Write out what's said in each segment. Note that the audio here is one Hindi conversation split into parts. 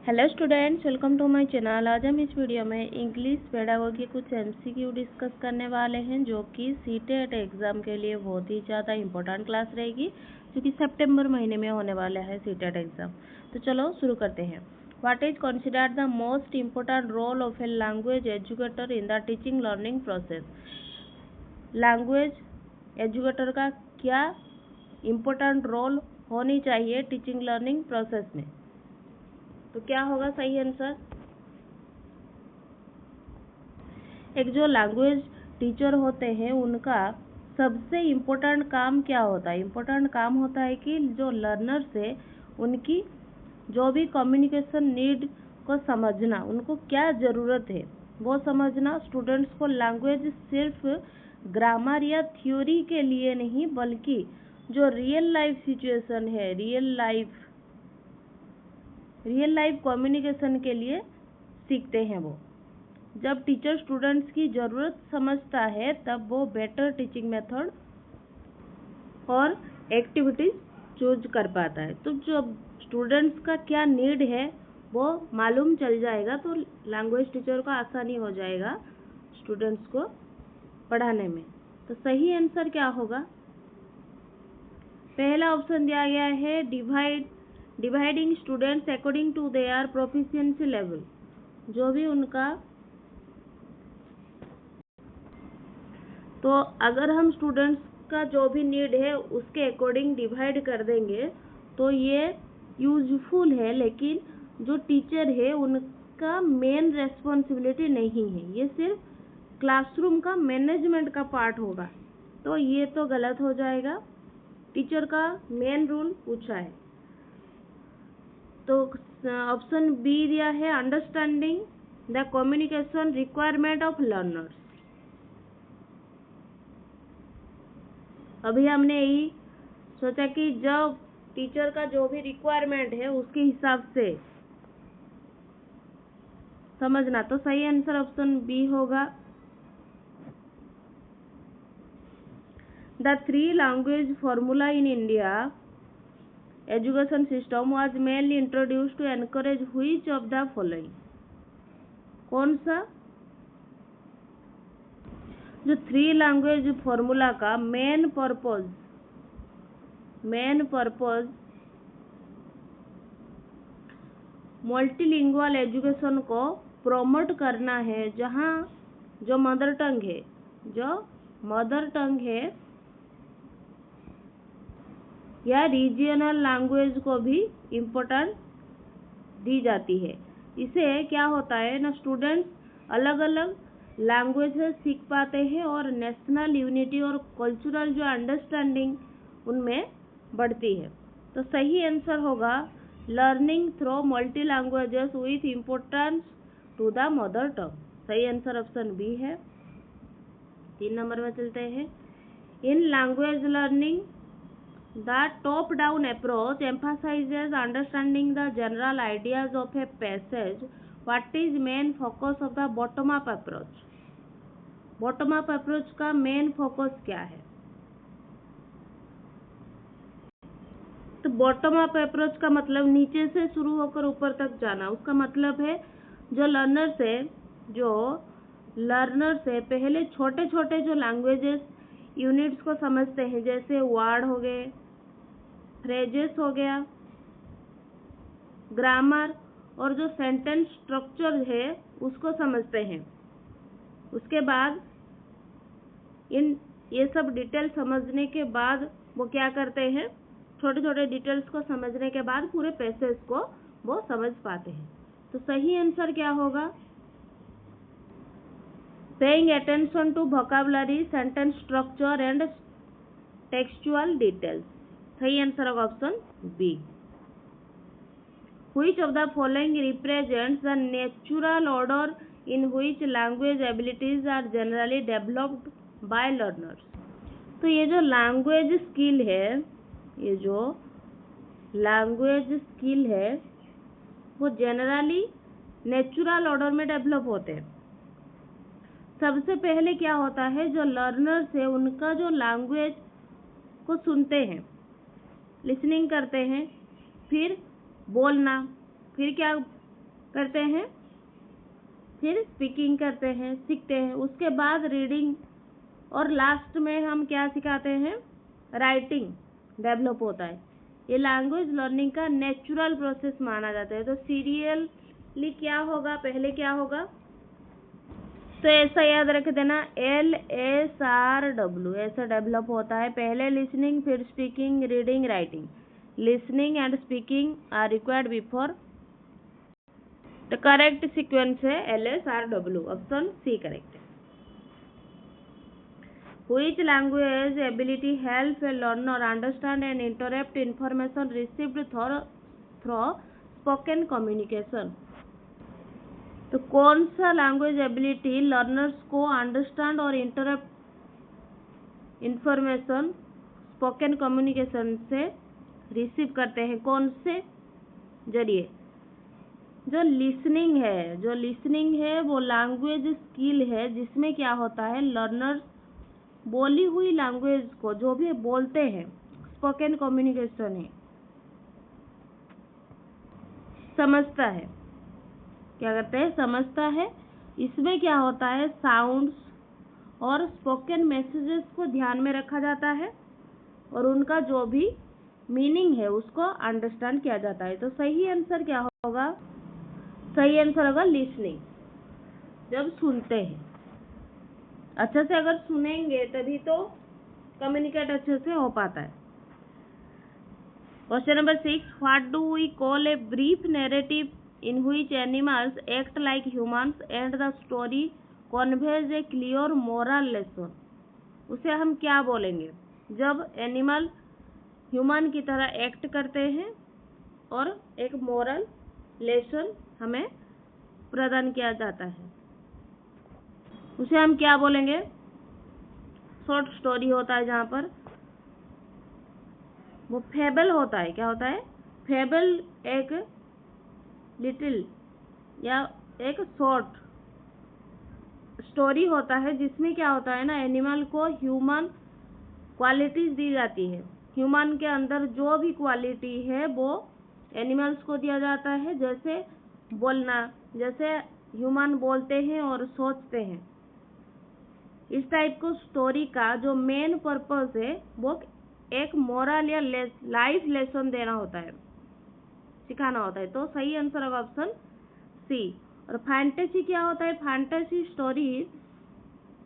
Hello students, welcome to my channel. आज हम इस वीडियो में इंग्लिश पेडागोगी कुछ एमसीक्यू डिस्कस करने वाले हैं, जो कि सीटेट एग्ज़ाम के लिए बहुत ही ज़्यादा इंपॉर्टेंट क्लास रहेगी, जो कि सितंबर महीने में होने वाला है सीटेट एग्ज़ाम। तो चलो शुरू करते हैं। What is considered the most important role of a language educator in the teaching learning process? Language educator का क्या इम्पोर्टेंट रोल होनी चाहिए टीचिंग लर्निंग प्रोसेस में? तो क्या होगा सही आंसर? एक जो लैंग्वेज टीचर होते हैं उनका सबसे इम्पोर्टेंट काम क्या होता है? इम्पोर्टेंट काम होता है कि जो लर्नर्स है उनकी जो भी कम्युनिकेशन नीड को समझना, उनको क्या ज़रूरत है वो समझना। स्टूडेंट्स को लैंग्वेज सिर्फ ग्रामर या थ्योरी के लिए नहीं, बल्कि जो रियल लाइफ सिचुएशन है, रियल लाइफ कम्युनिकेशन के लिए सीखते हैं। वो जब टीचर स्टूडेंट्स की ज़रूरत समझता है तब वो बेटर टीचिंग मेथड और एक्टिविटीज चूज कर पाता है। तो जब स्टूडेंट्स का क्या नीड है वो मालूम चल जाएगा तो लैंग्वेज टीचर को आसानी हो जाएगा स्टूडेंट्स को पढ़ाने में। तो सही आंसर क्या होगा? पहला ऑप्शन दिया गया है dividing students according to their proficiency level. जो भी उनका, तो अगर हम स्टूडेंट्स का जो भी नीड है उसके अकॉर्डिंग डिवाइड कर देंगे तो ये यूजफुल है, लेकिन जो टीचर है उनका मेन रेस्पॉन्सिबिलिटी नहीं है, ये सिर्फ क्लासरूम का मैनेजमेंट का पार्ट होगा। तो ये तो गलत हो जाएगा। टीचर का मेन रोल पूछा है, तो ऑप्शन बी दिया है understanding the communication requirement of learners. अभी हमने यही सोचा कि जब टीचर का जो भी रिक्वायरमेंट है उसके हिसाब से समझना। तो सही आंसर ऑप्शन बी होगा। The 3 language formula in India education system was mainly introduced to encourage which of the following? कौन सा? जो 3 लैंग्वेज फॉर्मूला का मेन पर्पज मल्टीलिंगुअल एजुकेशन को प्रमोट करना है, जहाँ जो मदर टंग है या रीजनल लैंग्वेज को भी इम्पोर्टेंस दी जाती है। इसे क्या होता है ना, स्टूडेंट्स अलग अलग लैंग्वेजेस सीख पाते हैं और नेशनल यूनिटी और कल्चरल जो अंडरस्टैंडिंग उनमें बढ़ती है। तो सही आंसर होगा learning through multi languages with importance to the mother tongue. सही आंसर ऑप्शन बी है। 3 नंबर में चलते हैं। In language learning the top-down approach emphasizes understanding the general ideas of a passage. What is main focus of the bottom-up approach? Bottom-up approach का main focus क्या है? तो bottom-up approach का मतलब नीचे से शुरू होकर ऊपर तक जाना। उसका मतलब है जो लर्नर्स है पहले छोटे छोटे जो लैंग्वेजेस यूनिट्स को समझते हैं, जैसे वर्ड हो गए, फ्रेजेस हो गया, ग्रामर और जो सेंटेंस स्ट्रक्चर है उसको समझते हैं। उसके बाद ये सब डिटेल समझने के बाद वो क्या करते हैं, छोटे छोटे डिटेल्स को समझने के बाद पूरे पैसेज को वो समझ पाते हैं। तो सही आंसर क्या होगा? Paying attention to vocabulary, sentence structure and textual details. सही आंसर होगा option B. Which of the following represents the natural order in which language abilities are generally developed by learners? तो ये जो लैंग्वेज स्किल है वो जनरली नेचुरल ऑर्डर में डेवलप होते हैं। सबसे पहले क्या होता है, जो लर्नर्स है उनका जो लैंग्वेज को सुनते हैं, लिसनिंग करते हैं, फिर बोलना, फिर क्या करते हैं, फिर स्पीकिंग करते हैं, सीखते हैं, उसके बाद रीडिंग, और लास्ट में हम क्या सिखाते हैं, राइटिंग डेवलप होता है। ये लैंग्वेज लर्निंग का नेचुरल प्रोसेस माना जाता है। तो सीरियली क्या होगा, पहले क्या होगा, तो ऐसा याद रख देना, LSRW ऐसा डेवलप होता है। पहले लिसनिंग, फिर speaking, reading, writing. Listening and speaking are required before, the correct sequence है LSRW, ऑप्शन सी करेक्ट है। Which language ability help a learner understand and interpret information received through spoken communication? तो कौन सा लैंग्वेज एबिलिटी लर्नर्स को अंडरस्टैंड और इंटरप्ट इंफॉर्मेशन स्पोकन कम्युनिकेशन से रिसीव करते हैं, कौन से जरिए? जो लिसनिंग है वो लैंग्वेज स्किल है, जिसमें क्या होता है, लर्नर्स बोली हुई लैंग्वेज को जो भी बोलते हैं, स्पोकन कम्युनिकेशन है, समझता है, क्या करते हैं, समझता है। इसमें क्या होता है, साउंड्स और स्पोकन मैसेजेस को ध्यान में रखा जाता है और उनका जो भी मीनिंग है उसको अंडरस्टैंड किया जाता है। तो सही आंसर क्या होगा, सही आंसर होगा लिसनिंग। जब सुनते हैं, अच्छे से अगर सुनेंगे तभी तो कम्युनिकेट अच्छे से हो पाता है। Question number 6, what do we call a brief narrative in which animals act like humans and the story conveys a clear moral lesson? उसे हम क्या बोलेंगे, जब एनिमल ह्यूमन की तरह एक्ट करते हैं और एक मोरल लेसन हमें प्रदान किया जाता है, उसे हम क्या बोलेंगे? शॉर्ट स्टोरी होता है, जहाँ पर वो फेबल होता है। क्या होता है? फेबल एक लिटिल या एक शॉर्ट स्टोरी होता है, जिसमें क्या होता है ना, एनिमल को ह्यूमन क्वालिटीज दी जाती है। ह्यूमन के अंदर जो भी क्वालिटी है वो एनिमल्स को दिया जाता है, जैसे बोलना, जैसे ह्यूमन बोलते हैं और सोचते हैं। इस टाइप को स्टोरी का जो मेन पर्पस है वो एक मोरल या लाइफ लेसन देना होता है, सिखाना होता है। तो सही आंसर होगा ऑप्शन सी। और फैंटेसी क्या होता है? फैंटेसी स्टोरी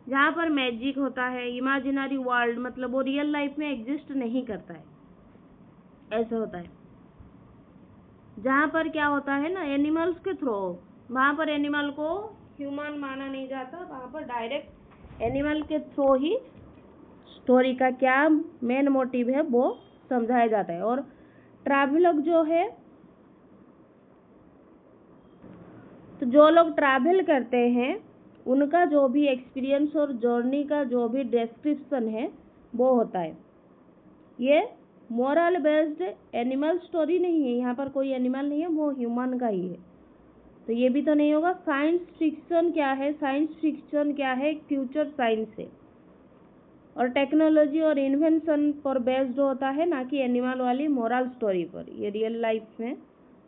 जहाँ पर मैजिक होता है, इमेजिनरी वर्ल्ड, मतलब वो रियल लाइफ में एग्जिस्ट नहीं करता है, ऐसे होता है। जहाँ पर क्या होता है ना, एनिमल्स के थ्रू, वहाँ पर एनिमल को ह्यूमन माना नहीं जाता, वहाँ पर डायरेक्ट एनिमल के थ्रू ही स्टोरी का क्या मेन मोटिव है वो समझाया जाता है। और ट्रैवलग जो है, तो जो लोग ट्रैवल करते हैं उनका जो भी एक्सपीरियंस और जर्नी का जो भी डिस्क्रिप्शन है वो होता है। ये मोरल बेस्ड एनिमल स्टोरी नहीं है, यहाँ पर कोई एनिमल नहीं है, वो ह्यूमन का ही है, तो ये भी तो नहीं होगा। साइंस फिक्शन क्या है? साइंस फिक्शन क्या है? फ्यूचर साइंस है और टेक्नोलॉजी और इन्वेंशन पर बेस्ड होता है, ना कि एनिमल वाली मोरल स्टोरी पर। ये रियल लाइफ में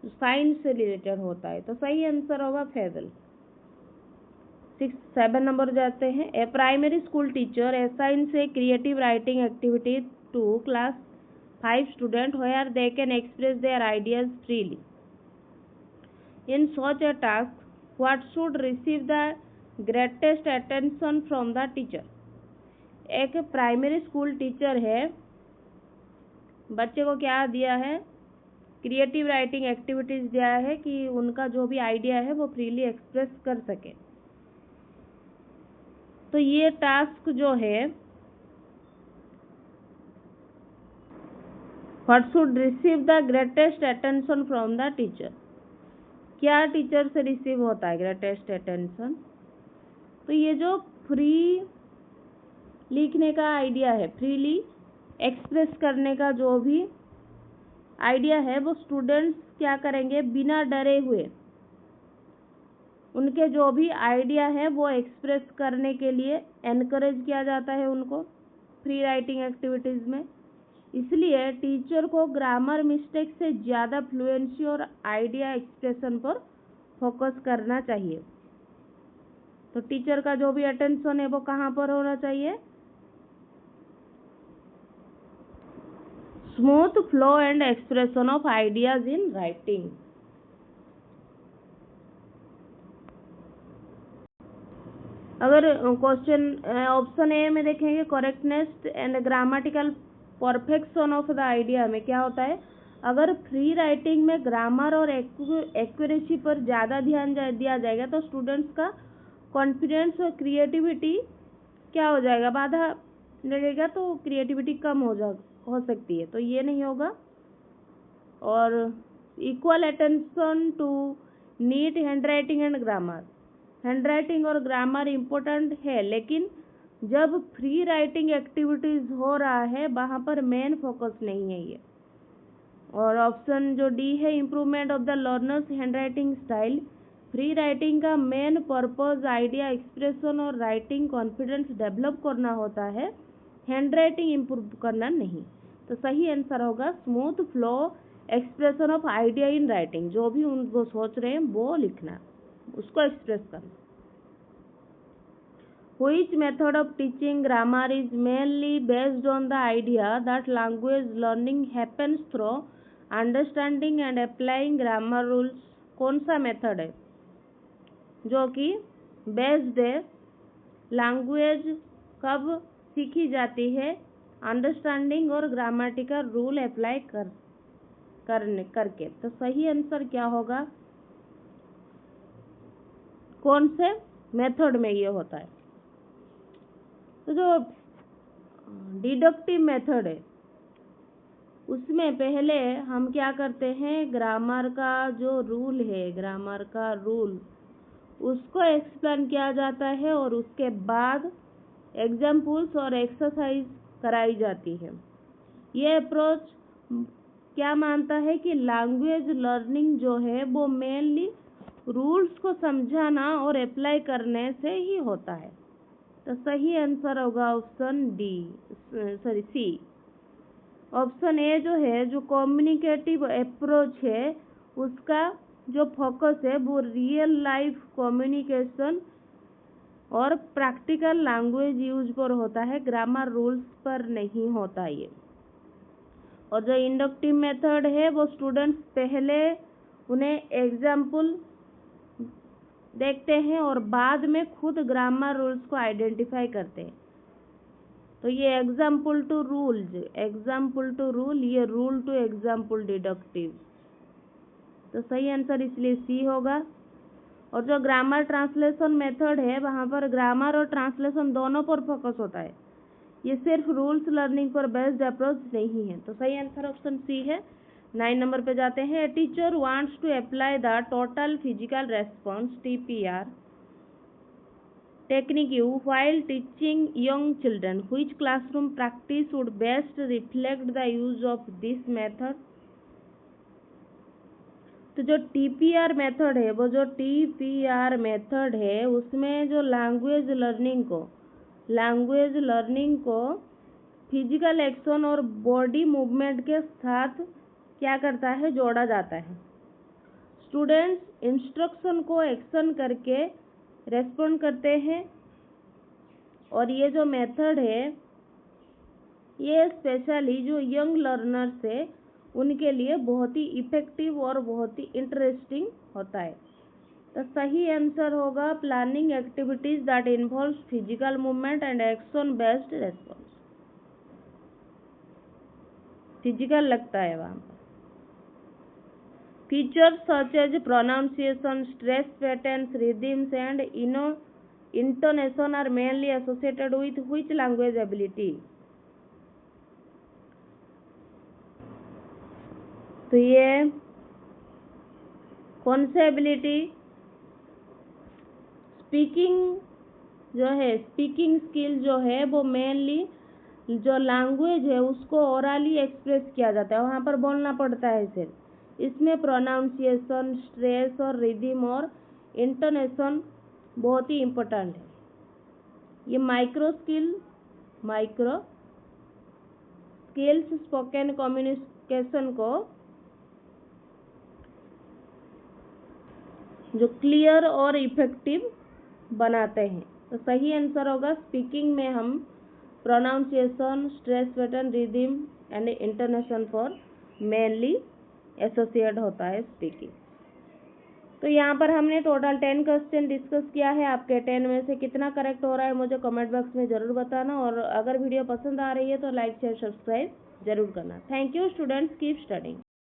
साइंस से रिलेटेड होता है, तो सही आंसर होगा फेबल। 7 नंबर जाते हैं। A primary school teacher assigns a creative writing activity to class 5 student where they can express their ideas freely. In such a task what should receive the greatest attention from the teacher. एक प्राइमरी स्कूल टीचर है, बच्चे को क्या दिया है? क्रिएटिव राइटिंग एक्टिविटीज दिया है कि उनका जो भी आइडिया है वो फ्रीली एक्सप्रेस कर सके। तो ये टास्क जो है, what should receive the greatest attention from the teacher, क्या टीचर से रिसीव होता है ग्रेटेस्ट अटेंशन? तो ये जो फ्री लिखने का आइडिया है, फ्रीली एक्सप्रेस करने का जो भी आइडिया है, वो स्टूडेंट्स क्या करेंगे? बिना डरे हुए उनके जो भी आइडिया है वो एक्सप्रेस करने के लिए एनकरेज किया जाता है उनको फ्री राइटिंग एक्टिविटीज़ में। इसलिए टीचर को ग्रामर मिस्टेक से ज़्यादा फ्लुएंसी और आइडिया एक्सप्रेशन पर फोकस करना चाहिए। तो टीचर का जो भी अटेंशन है वो कहाँ पर होना चाहिए? Smooth flow and expression of ideas in writing. अगर क्वेश्चन ऑप्शन ए में देखेंगे, correctness and grammatical perfection of the idea में क्या होता है? अगर फ्री राइटिंग में ग्रामर और एक्यूरेसी पर ज़्यादा ध्यान दिया जाएगा तो स्टूडेंट्स का कॉन्फिडेंस और क्रिएटिविटी क्या हो जाएगा? बाधा लगेगा, तो क्रिएटिविटी कम हो सकती है, तो ये नहीं होगा। और equal attention to neat hand writing and grammar. Hand writing और ग्रामर इम्पोर्टेंट है, लेकिन जब फ्री राइटिंग एक्टिविटीज हो रहा है वहाँ पर मेन फोकस नहीं है ये। और ऑप्शन जो डी है, improvement of the learners hand writing style. Free writing का मेन पर्पज आइडिया एक्सप्रेशन और राइटिंग कॉन्फिडेंस डेवलप करना होता है, हैंड राइटिंग इम्प्रूव करना नहीं। तो सही आंसर होगा smooth flow expression of idea in writing. जो भी उनको सोच रहे हैं वो लिखना, उसको एक्सप्रेस करना। Which method of teaching grammar is mainly based on the idea that language learning happens through understanding and applying grammar rules? कौन सा मेथड है जो कि बेस्ड है? लैंग्वेज कब सीखी जाती है? अंडरस्टैंडिंग और ग्रामेटिकल रूल अप्लाई करके। तो सही आंसर क्या होगा? कौन से मेथड में ये होता है? तो जो डिडक्टिव मेथड है उसमें पहले हम क्या करते हैं, ग्रामर का जो रूल है, ग्रामर का रूल उसको एक्सप्लेन किया जाता है और उसके बाद एग्जाम्पल्स और एक्सरसाइज कराई जाती है। ये अप्रोच क्या मानता है कि लैंग्वेज लर्निंग जो है वो मेनली रूल्स को समझाना और अप्लाई करने से ही होता है। तो सही आंसर होगा ऑप्शन सी। ऑप्शन ए जो है, जो कम्युनिकेटिव अप्रोच है उसका जो फोकस है वो रियल लाइफ कम्युनिकेशन और प्रैक्टिकल लैंग्वेज यूज पर होता है, ग्रामर रूल्स पर नहीं होता ये। और जो इंडक्टिव मेथड है वो स्टूडेंट्स पहले उन्हें एग्जाम्पल देखते हैं और बाद में खुद ग्रामर रूल्स को आइडेंटिफाई करते हैं। तो ये एग्जाम्पल टू रूल, ये रूल टू एग्जाम्पल डिडक्टिव। तो सही आंसर इसलिए सी होगा। और जो ग्रामर ट्रांसलेशन मेथड है वहाँ पर ग्रामर और ट्रांसलेशन दोनों पर फोकस होता है, ये सिर्फ रूल्स लर्निंग पर बेस्ड अप्रोच नहीं है। तो सही आंसर ऑप्शन सी है। 9 नंबर पे जाते हैं। Teacher wants to apply the total physical response TPR technique while teaching young children. Which classroom practice would best reflect the use of this method? तो जो TPR मेथड है, वो जो TPR मेथड है उसमें जो लैंग्वेज लर्निंग को फिजिकल एक्शन और बॉडी मूवमेंट के साथ क्या करता है, जोड़ा जाता है। स्टूडेंट्स इंस्ट्रक्शन को एक्शन करके रेस्पॉन्ड करते हैं और ये जो मेथड है ये स्पेशली जो यंग लर्नर्स है उनके लिए बहुत ही इफेक्टिव और बहुत ही इंटरेस्टिंग होता है। तो सही आंसर होगा planning activities that involves physical movement and action based response. Physical लगता है वहाँ पर। Features such as pronunciation, stress patterns, rhythms and intonation are mainly associated with which language ability? तो ये कौन से एबिलिटी? स्पीकिंग स्किल जो है वो मेनली जो लैंग्वेज है उसको ओरली एक्सप्रेस किया जाता है, वहाँ पर बोलना पड़ता है सिर्फ। इसमें प्रोनाउंसिएशन, स्ट्रेस और रिदम और इंटोनेशन बहुत ही इम्पोर्टेंट है। ये माइक्रो स्किल्स स्पोकन कम्युनिकेशन को जो क्लियर और इफेक्टिव बनाते हैं। तो सही आंसर होगा स्पीकिंग में हम pronunciation, stress pattern, rhythm and intonation for mainly associate होता है स्पीकिंग। तो यहाँ पर हमने टोटल 10 क्वेश्चन डिस्कस किया है। आपके 10 में से कितना करेक्ट हो रहा है मुझे कमेंट बॉक्स में ज़रूर बताना, और अगर वीडियो पसंद आ रही है तो लाइक शेयर सब्सक्राइब जरूर करना। Thank you students, keep studying.